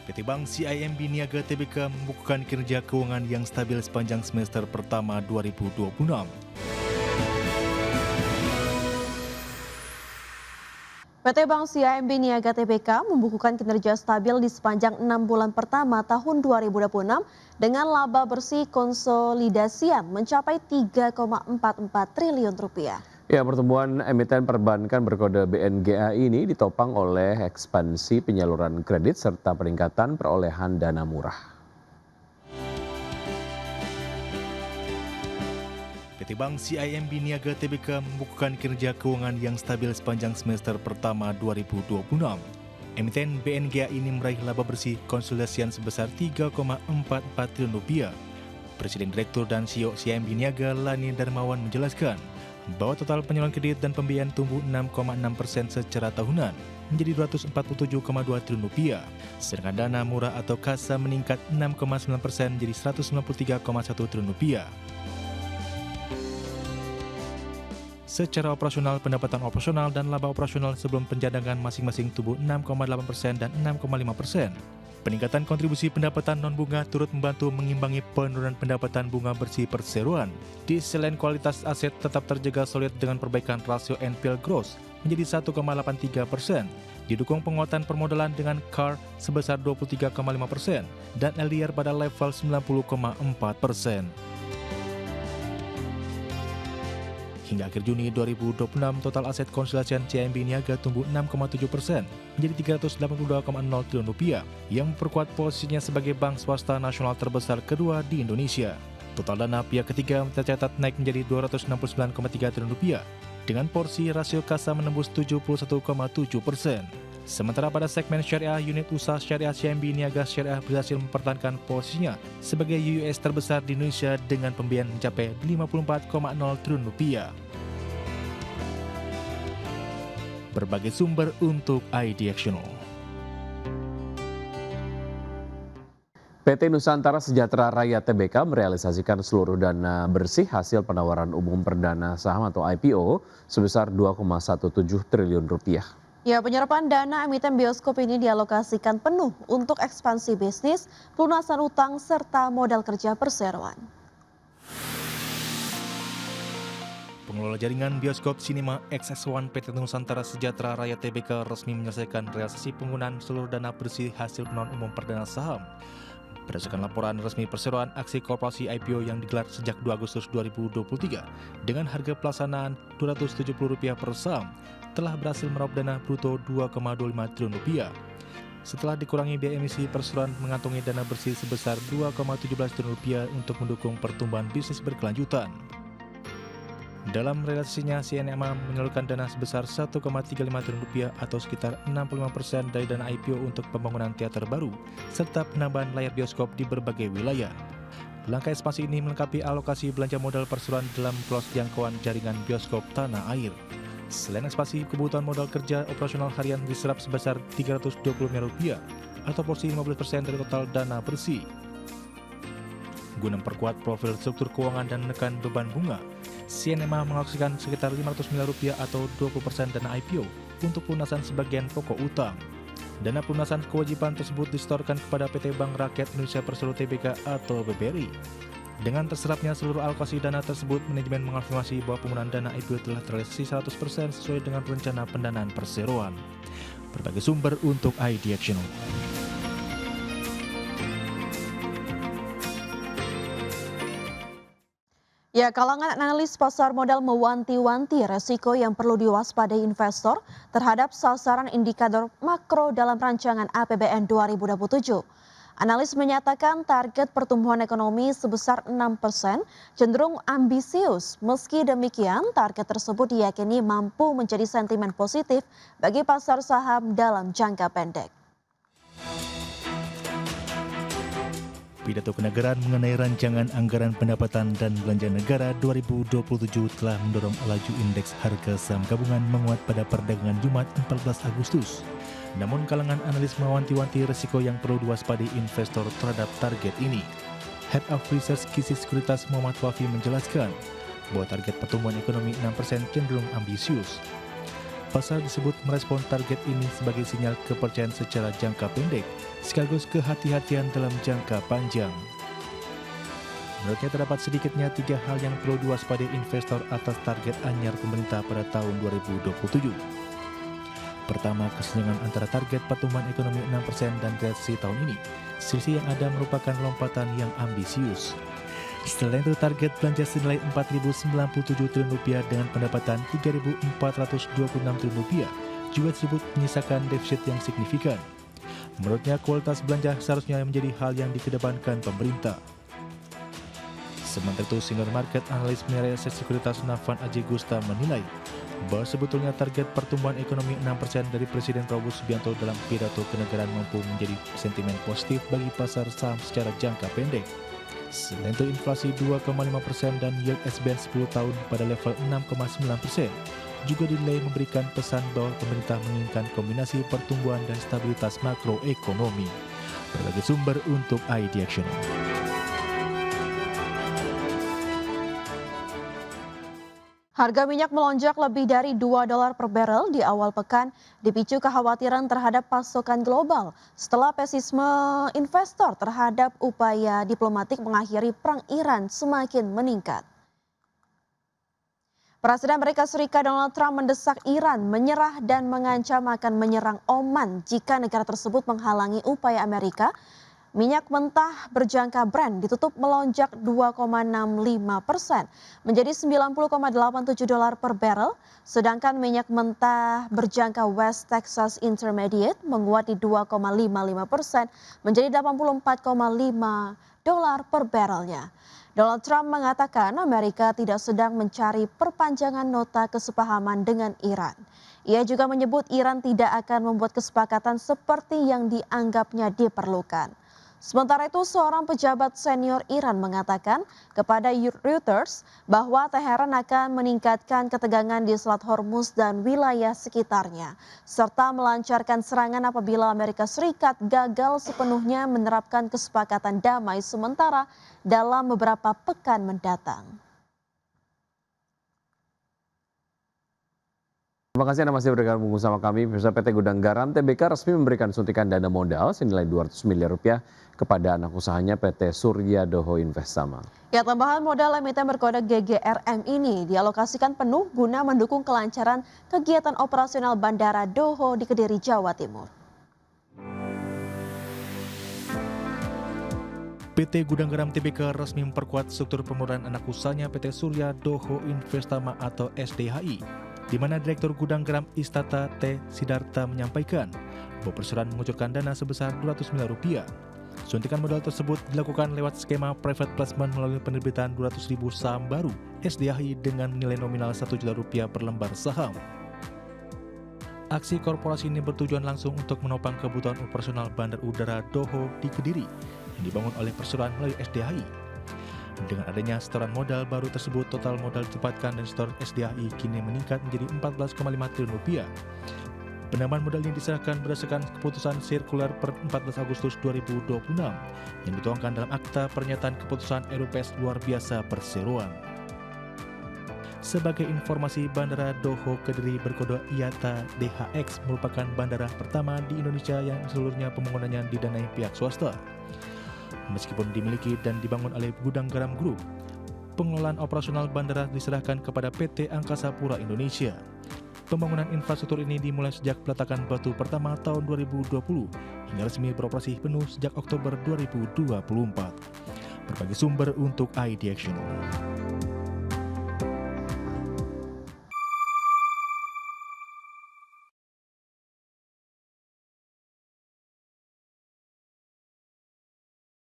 PT Bank CIMB Niaga Tbk membukukan kinerja keuangan yang stabil sepanjang semester pertama 2026. PT Bank CIMB Niaga Tbk membukukan kinerja stabil di sepanjang 6 bulan pertama tahun 2026 dengan laba bersih konsolidasian mencapai 3,44 triliun rupiah. Ya, pertumbuhan emiten perbankan berkode BNGA ini ditopang oleh ekspansi penyaluran kredit serta peningkatan perolehan dana murah. PT Bank CIMB Niaga Tbk membukukan kinerja keuangan yang stabil sepanjang semester pertama 2026. Emiten BNGA ini meraih laba bersih konsolidasian sebesar 3,44 triliun rupiah. Presiden Direktur dan CEO CIMB Niaga Lani Darmawan menjelaskan bahwa total penyaluran kredit dan pembiayaan tumbuh 6,6% secara tahunan menjadi 247,2 triliun rupiah, sedangkan dana murah atau kasa meningkat 6,9% menjadi 193,1 triliun rupiah. Secara operasional, pendapatan operasional dan laba operasional sebelum pencadangan masing-masing tumbuh 6,8% dan 6,5%. Peningkatan kontribusi pendapatan non-bunga turut membantu mengimbangi penurunan pendapatan bunga bersih perseroan. Di selain kualitas aset tetap terjaga solid dengan perbaikan rasio NPL gross menjadi 1,83%, didukung penguatan permodalan dengan CAR sebesar 23,5% dan LDR pada level 90,4%. Hingga akhir Juni 2026, total aset konsolidasian CIMB Niaga tumbuh 6,7% menjadi 382,0 triliun rupiah, yang memperkuat posisinya sebagai bank swasta nasional terbesar kedua di Indonesia. Total dana pihak ketiga tercatat naik menjadi 269,3 triliun rupiah, dengan porsi rasio kasa menembus 71,7%. Sementara pada segmen syariah, unit usaha syariah CIMB Niaga Syariah berhasil mempertahankan posisinya sebagai UUS terbesar di Indonesia dengan pembiayaan mencapai 54,0 triliun rupiah. Berbagai sumber untuk ID Actional. PT Nusantara Sejahtera Raya Tbk merealisasikan seluruh dana bersih hasil penawaran umum perdana saham atau IPO sebesar 2,17 triliun rupiah. Ya, penyerapan dana emiten bioskop ini dialokasikan penuh untuk ekspansi bisnis, pelunasan utang, serta modal kerja perseroan. Pengelola jaringan bioskop Cinema XX1 PT Nusantara Sejahtera Raya Tbk resmi menyelesaikan realisasi penggunaan seluruh dana bersih hasil penawaran umum perdana saham. Berdasarkan laporan resmi perseroan, aksi korporasi IPO yang digelar sejak 2 Agustus 2023 dengan harga pelaksanaan Rp270 per saham telah berhasil meraup dana bruto Rp2,25 triliun. Setelah dikurangi biaya emisi, perseroan mengantongi dana bersih sebesar Rp2,17 triliun untuk mendukung pertumbuhan bisnis berkelanjutan. Dalam realisasinya, CNMA menyalurkan dana sebesar Rp1,35 triliun atau sekitar 65% dari dana IPO untuk pembangunan teater baru, serta penambahan layar bioskop di berbagai wilayah. Langkah ekspansi ini melengkapi alokasi belanja modal perseroan dalam close jangkauan jaringan bioskop tanah air. Selain ekspansi, kebutuhan modal kerja operasional harian diserap sebesar Rp320 miliar atau porsi 15% dari total dana bersih. Guna memperkuat profil struktur keuangan dan menekan beban bunga, CNMA mengalokasikan sekitar Rp500 miliar atau 20% dana IPO untuk pelunasan sebagian pokok utang. Dana pelunasan kewajiban tersebut disetorkan kepada PT Bank Rakyat Indonesia Persero Tbk atau BBRI. Dengan terserapnya seluruh alokasi dana tersebut, manajemen mengonfirmasi bahwa penggunaan dana IPO telah terrealisasi 100% sesuai dengan rencana pendanaan perseroan. Berbagai sumber untuk ID Actional. Ya, kalangan analis pasar modal mewanti-wanti resiko yang perlu diwaspadai investor terhadap sasaran indikator makro dalam rancangan APBN 2027. Analis menyatakan target pertumbuhan ekonomi sebesar 6% cenderung ambisius. Meski demikian, target tersebut diyakini mampu menjadi sentimen positif bagi pasar saham dalam jangka pendek. Pidato kenegaraan mengenai rancangan anggaran pendapatan dan belanja negara 2027 telah mendorong laju indeks harga saham gabungan menguat pada perdagangan Jumat 14 Agustus. Namun kalangan analis mewanti-wanti risiko yang perlu diwaspadai investor terhadap target ini. Head of Research Kisi Sekuritas Muhammad Wafi menjelaskan bahwa target pertumbuhan ekonomi 6% cenderung ambisius. Pasar disebut merespon target ini sebagai sinyal kepercayaan secara jangka pendek, sekaligus kehati-hatian dalam jangka panjang. Menurutnya terdapat sedikitnya 3 hal yang perlu diwaspadai investor atas target anyar pemerintah pada tahun 2027. Pertama, kesenjangan antara target pertumbuhan ekonomi 6% dan resesi tahun ini. Selisih yang ada merupakan lompatan yang ambisius. Selain itu, target belanja senilai Rp4.097 triliun dengan pendapatan Rp3.426 triliun juga disebut menyisakan defisit yang signifikan. Menurutnya, kualitas belanja seharusnya menjadi hal yang dikedepankan pemerintah. Sementara itu, senior market analis penilai aset sekuritas Nafan Aji Gusta menilai bahwa sebetulnya target pertumbuhan ekonomi 6% dari Presiden Prabowo Subianto dalam pidato kenegaraan mampu menjadi sentimen positif bagi pasar saham secara jangka pendek. Selain itu, inflasi 2,5% dan yield SBN 10 tahun pada level 6,9% juga dinilai memberikan pesan bahwa pemerintah menginginkan kombinasi pertumbuhan dan stabilitas makroekonomi. Berbagai sumber untuk ID Action. Harga minyak melonjak lebih dari $2 per barel di awal pekan dipicu kekhawatiran terhadap pasokan global setelah pesimisme investor terhadap upaya diplomatik mengakhiri perang Iran semakin meningkat. Presiden Amerika Serikat Donald Trump mendesak Iran menyerah dan mengancam akan menyerang Oman jika negara tersebut menghalangi upaya Amerika. Minyak mentah berjangka Brent ditutup melonjak 2,65% menjadi $90,87 per barrel, sedangkan minyak mentah berjangka West Texas Intermediate menguat di 2,55% menjadi $84,5 per barrelnya. Donald Trump mengatakan Amerika tidak sedang mencari perpanjangan nota kesepahaman dengan Iran. Ia juga menyebut Iran tidak akan membuat kesepakatan seperti yang dianggapnya diperlukan. Sementara itu, seorang pejabat senior Iran mengatakan kepada Reuters bahwa Teheran akan meningkatkan ketegangan di Selat Hormuz dan wilayah sekitarnya, serta melancarkan serangan apabila Amerika Serikat gagal sepenuhnya menerapkan kesepakatan damai sementara dalam beberapa pekan mendatang. Terima kasih Anda masih bergabung bersama kami. Pemirsa, PT Gudang Garam TBK resmi memberikan suntikan dana modal senilai Rp200 miliar kepada anak usahanya PT Surya Doho Investama. Ya, tambahan modal emiten berkode GGRM ini dialokasikan penuh guna mendukung kelancaran kegiatan operasional Bandara Doho di Kediri, Jawa Timur. PT Gudang Garam TBK resmi memperkuat struktur pemurnian anak usahanya PT Surya Doho Investama atau SDHI, di mana Direktur Gudang Garam Istata T. Sidarta menyampaikan bahwa perusahaan mengucurkan dana sebesar Rp200 miliar. Suntikan modal tersebut dilakukan lewat skema private placement melalui penerbitan 200.000 saham baru SDHI dengan nilai nominal Rp1 juta per lembar saham. Aksi korporasi ini bertujuan langsung untuk menopang kebutuhan operasional Bandar Udara Doho di Kediri yang dibangun oleh perusahaan melalui SDHI. Dengan adanya setoran modal baru tersebut, total modal ditempatkan dan setoran SDHI kini meningkat menjadi Rp14,5 triliun. Penambahan modal ini diserahkan berdasarkan keputusan sirkuler per 14 Agustus 2026 yang dituangkan dalam akta pernyataan keputusan RUPS luar biasa perseroan. Sebagai informasi, Bandara Doho Kediri berkode IATA DHX merupakan bandara pertama di Indonesia yang seluruhnya pembangunannya didanai pihak swasta. Meskipun dimiliki dan dibangun oleh Gudang Garam Group, pengelolaan operasional bandara diserahkan kepada PT Angkasa Pura Indonesia. Pembangunan infrastruktur ini dimulai sejak peletakan batu pertama tahun 2020 hingga resmi beroperasi penuh sejak Oktober 2024. Berbagai sumber untuk ID Action.